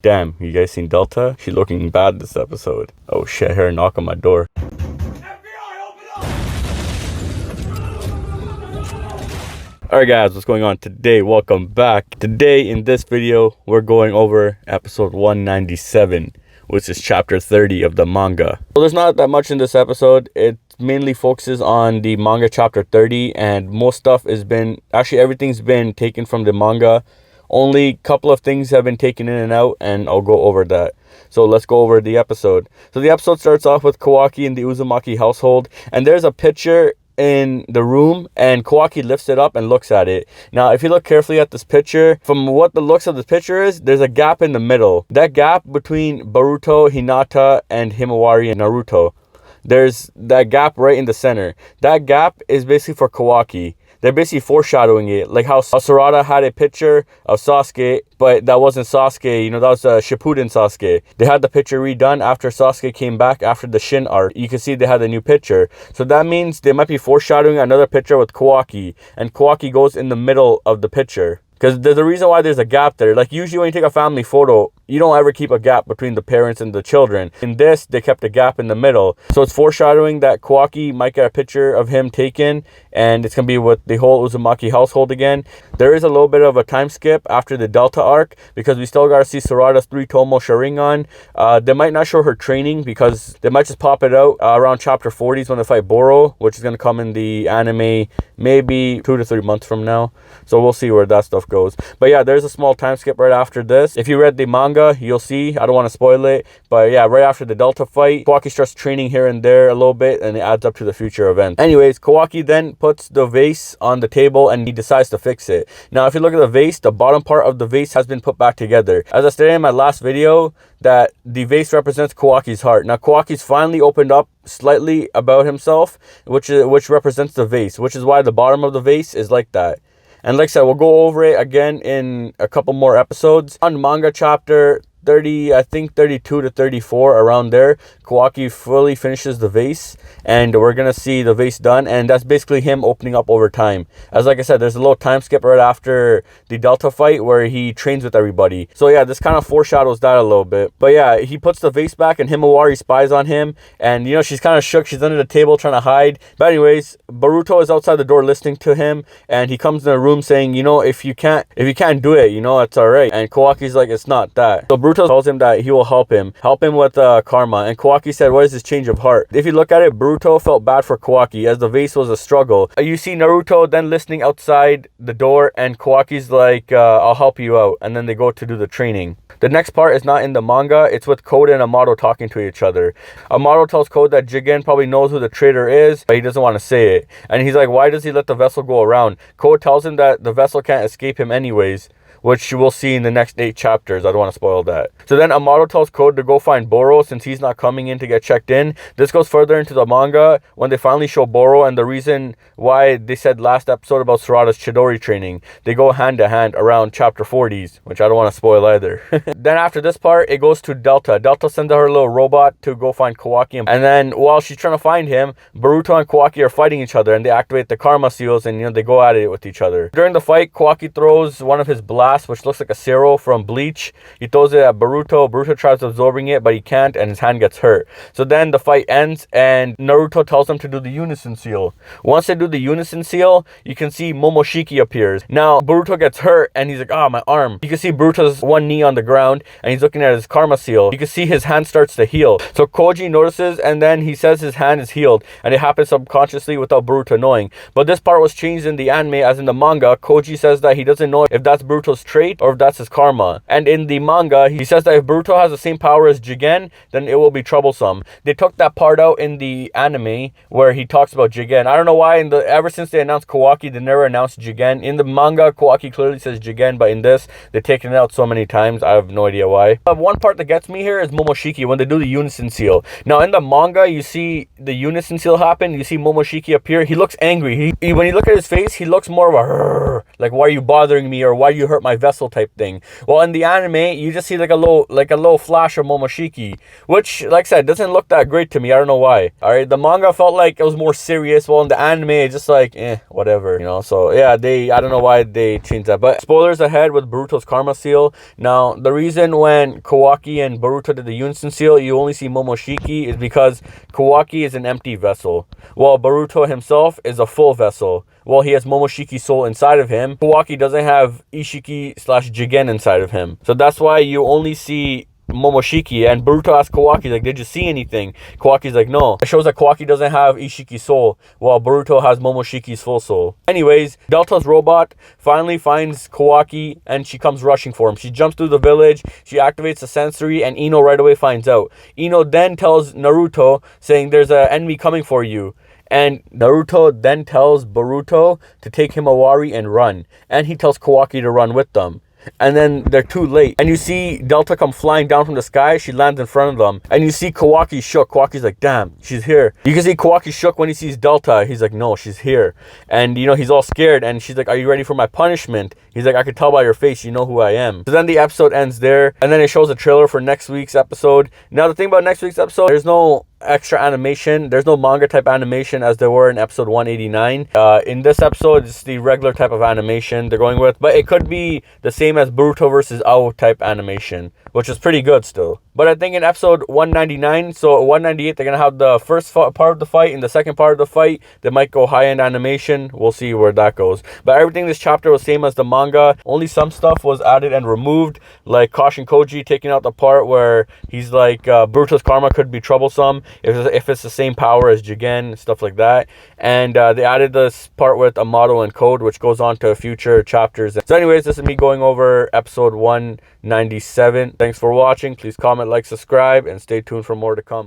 Damn, you guys seen Delta? She looking bad this episode. Oh shit, I heard a knock on my door. Alright guys, what's going on today? Welcome back. Today in this video, we're going over episode 197, which is chapter 30 of the manga. So there's not that much in this episode. It mainly focuses on the manga chapter 30, and most stuff has been, actually everything's been taken from the manga. Only a couple of things have been taken in and out, and I'll go over that. So let's go over the episode. So the episode starts off with Kawaki in the Uzumaki household, and there's a picture in the room, and Kawaki lifts it up and looks at it. Now, if you look carefully at this picture, from what the looks of the picture is, there's a gap in the middle. That gap between Boruto, Hinata, and Himawari and Naruto. There's that gap right in the center. That gap is basically for Kawaki. They're basically foreshadowing it, like how Sarada had a picture of Sasuke, but that wasn't Sasuke, you know, that was Shippuden Sasuke. They had the picture redone after Sasuke came back after the Shin arc. You can see they had a new picture. So that means they might be foreshadowing another picture with Kawaki, and Kawaki goes in the middle of the picture. Because there's a reason why there's a gap there. Like usually when you take a family photo, you don't ever keep a gap between the parents and the children. In this, they kept a gap in the middle. So it's foreshadowing that Kawaki might get a picture of him taken, and it's going to be with the whole Uzumaki household again. There is a little bit of a time skip after the Delta arc, because we still got to see Sarada's 3-tomo Sharingan. They might not show her training, because they might just pop it out around chapter 40s when they fight Boro, which is going to come in the anime maybe 2 to 3 months from now. So we'll see where that stuff goes. But yeah, there's a small time skip right after this. If you read the manga, you'll see. I don't want to spoil it, but yeah, right after the Delta fight, Kawaki starts training here and there a little bit, and it adds up to the future event. Anyways, Kawaki then puts the vase on the table, and he decides to fix it. Now, if you look at the vase, the bottom part of the vase has been put back together. As I stated in my last video, that the vase represents Kawaki's heart. Now, Kawaki's finally opened up slightly about himself, which represents the vase, which is why the bottom of the vase is like that. And like I said, we'll go over it again in a couple more episodes. On manga chapter 30, I think 32 to 34, around there, Kawaki fully finishes the vase, and we're gonna see the vase done, and that's basically him opening up over time. As like I said, there's a little time skip right after the Delta fight where he trains with everybody. So yeah, this kind of foreshadows that a little bit. But yeah, he puts the vase back, and Himawari spies on him, and you know, she's kind of shook. She's under the table trying to hide. But anyways, Boruto is outside the door listening to him, and he comes in the room saying, you know, if you can't do it, you know, it's all right. And Kawaki's like, it's not that. So Boruto tells him that he will help him with karma, and Kawaki said, what is this change of heart? If you look at it, Boruto felt bad for Kawaki, as the vase was a struggle. You see Naruto then listening outside the door, and Kawaki's like, I'll help you out, and then they go to do the training. The next part is not in the manga. It's with Code and Amato talking to each other. Amato tells Code that Jigen probably knows who the traitor is, but he doesn't want to say it. And he's like, why does he let the vessel go around? Code tells him that the vessel can't escape him anyways, which you will see in the next 8 chapters. I don't want to spoil that. So then Amato tells Code to go find Boro, since he's not coming in to get checked in. This goes further into the manga when they finally show Boro, and the reason why they said last episode about Sarada's Chidori training. They go hand to hand around chapter 40s, which I don't want to spoil either. Then after this part, it goes to Delta. Delta sends out her little robot to go find Kawaki, and then while she's trying to find him, Boruto and Kawaki are fighting each other, and they activate the karma seals, and you know, they go at it with each other. During the fight, Kawaki throws one of his blasts, which looks like a Zero from Bleach. He throws it at Boruto. Boruto tries absorbing it, but he can't, and his hand gets hurt. So then the fight ends, and Naruto tells them to do the unison seal. Once they do the unison seal, you can see Momoshiki appears. Now Boruto gets hurt, and he's like, my arm. You can see Boruto's one knee on the ground, and he's looking at his karma seal. You can see his hand starts to heal. So Koji notices, and then he says his hand is healed, and it happens subconsciously without Boruto knowing. But this part was changed in the anime, as in the manga, Koji says that he doesn't know if that's Boruto's trait or if that's his karma. And in the manga, he says that if Boruto has the same power as Jigen, then it will be troublesome. They took that part out in the anime where he talks about Jigen. I don't know why ever since they announced Kawaki, they never announced Jigen. In the manga, Kawaki clearly says Jigen, but in this, they've taken it out so many times, I have no idea why. But one part that gets me here is Momoshiki, when they do the unison seal. Now in the manga, you see the unison seal happen, you see Momoshiki appear. He looks angry. When you look at his face, he looks more of a like, why are you bothering me, or why do you hurt my my vessel type thing. Well, in the anime, you just see like a little flash of Momoshiki, which, like I said, doesn't look that great to me. I don't know why. All right, the manga felt like it was more serious. Well, in the anime, it's just like, whatever, you know. So yeah, I don't know why they changed that. But spoilers ahead with Boruto's Karma Seal. Now, the reason when Kawaki and Boruto did the Unison Seal, you only see Momoshiki is because Kawaki is an empty vessel, while Boruto himself is a full vessel. Well, he has Momoshiki soul inside of him. Kawaki doesn't have Ishiki slash Jigen inside of him. So that's why you only see Momoshiki. And Boruto asks Kawaki, like, did you see anything? Kawaki's like, no. It shows that Kawaki doesn't have Ishiki soul, while Boruto has Momoshiki's full soul. Anyways, Delta's robot finally finds Kawaki, and she comes rushing for him. She jumps through the village, she activates the sensory, and Ino right away finds out. Ino then tells Naruto, saying there's an enemy coming for you. And Naruto then tells Boruto to take Himawari and run. And he tells Kawaki to run with them. And then they're too late. And you see Delta come flying down from the sky. She lands in front of them. And you see Kawaki shook. Kawaki's like, damn, she's here. You can see Kawaki shook when he sees Delta. He's like, no, she's here. And, you know, he's all scared. And she's like, are you ready for my punishment? He's like, I can tell by your face, you know who I am. So then the episode ends there. And then it shows a trailer for next week's episode. Now, the thing about next week's episode, there's no extra animation. There's no manga type animation as there were in episode 189. In this episode, it's the regular type of animation they're going with, but it could be the same as Boruto versus Ao type animation, which is pretty good still. But I think in episode 199, so 198, they're gonna have the first part of the fight, and the second part of the fight they might go high-end animation. We'll see where that goes. But everything in this chapter was same as the manga. Only some stuff was added and removed, like Kashin Koji taking out the part where he's like, Boruto's karma could be troublesome if it's the same power as Jigen, stuff like that. And they added this part with a motto and code, which goes on to future chapters. So anyways, this is me going over episode 197. Thanks for watching. Please comment, like, subscribe, and stay tuned for more to come.